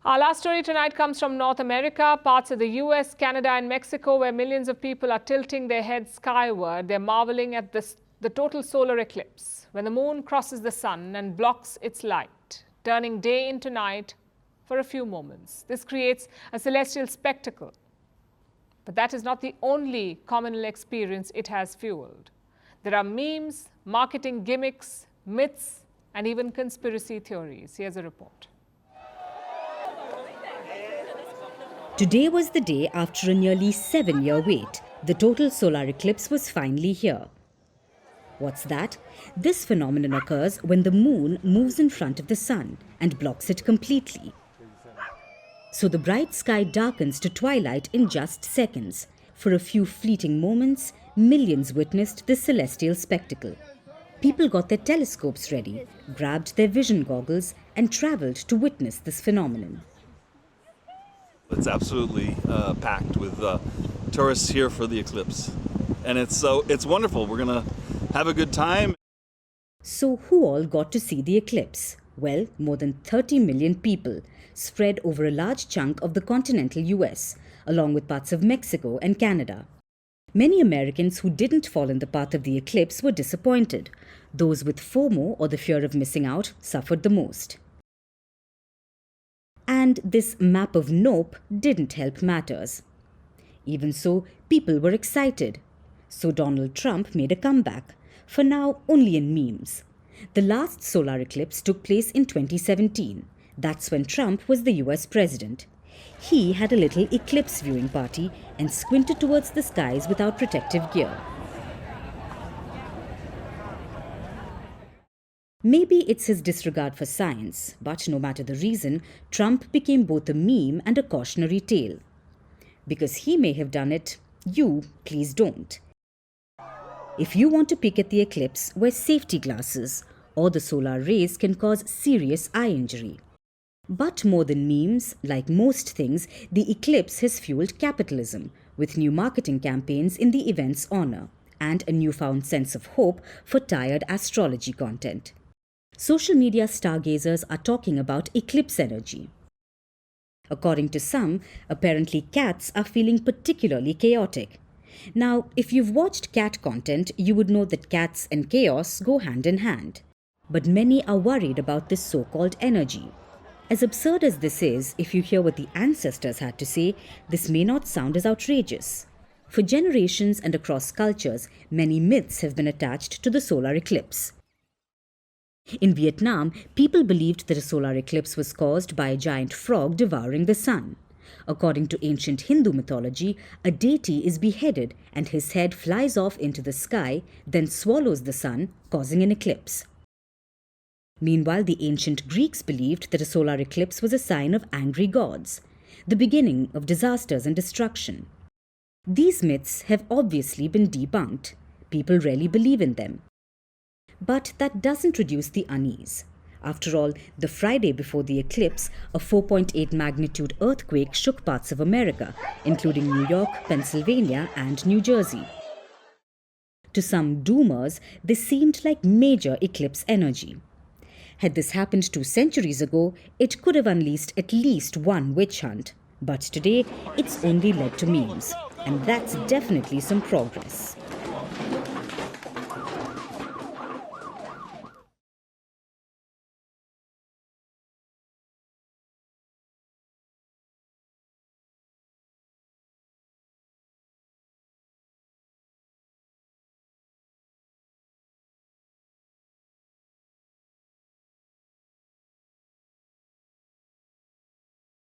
Our last story tonight comes from North America, parts of the US, Canada and Mexico, where millions of people are tilting their heads skyward. They're marveling at the total solar eclipse, when the moon crosses the sun and blocks its light, turning day into night for a few moments. This creates a celestial spectacle. But that is not the only communal experience it has fueled. There are memes, marketing gimmicks, myths, and even conspiracy theories. Here's a report. Today was the day after a nearly 7-year wait. The total solar eclipse was finally here. What's that? This phenomenon occurs when the moon moves in front of the sun and blocks it completely. So the bright sky darkens to twilight in just seconds. For a few fleeting moments, millions witnessed this celestial spectacle. People got their telescopes ready, grabbed their vision goggles, and traveled to witness this phenomenon. It's absolutely packed with tourists here for the eclipse. And it's wonderful. We're going to have a good time. So who all got to see the eclipse? Well, more than 30 million people, spread over a large chunk of the continental US, along with parts of Mexico and Canada. Many Americans who didn't fall in the path of the eclipse were disappointed. Those with FOMO, or the fear of missing out, suffered the most. And this map of nope didn't help matters. Even so, people were excited. So Donald Trump made a comeback, for now only in memes. The last solar eclipse took place in 2017. That's when Trump was the US president. He had a little eclipse viewing party and squinted towards the skies without protective gear. Maybe it's his disregard for science, but no matter the reason, Trump became both a meme and a cautionary tale. Because he may have done it, you please don't. If you want to peek at the eclipse, wear safety glasses, or the solar rays can cause serious eye injury. But more than memes, like most things, the eclipse has fueled capitalism, with new marketing campaigns in the event's honor, and a newfound sense of hope for tired astrology content. Social media stargazers are talking about eclipse energy. According to some, apparently cats are feeling particularly chaotic. Now, if you've watched cat content, you would know that cats and chaos go hand in hand. But many are worried about this so-called energy. As absurd as this is, if you hear what the ancestors had to say, this may not sound as outrageous. For generations and across cultures, many myths have been attached to the solar eclipse. In Vietnam, people believed that a solar eclipse was caused by a giant frog devouring the sun. According to ancient Hindu mythology, a deity is beheaded and his head flies off into the sky, then swallows the sun, causing an eclipse. Meanwhile, the ancient Greeks believed that a solar eclipse was a sign of angry gods, the beginning of disasters and destruction. These myths have obviously been debunked. People rarely believe in them. But that doesn't reduce the unease. After all, the Friday before the eclipse, a 4.8 magnitude earthquake shook parts of America, including New York, Pennsylvania, and New Jersey. To some doomers, this seemed like major eclipse energy. Had this happened 2 centuries ago, it could have unleashed at least one witch hunt. But today, it's only led to memes. And that's definitely some progress.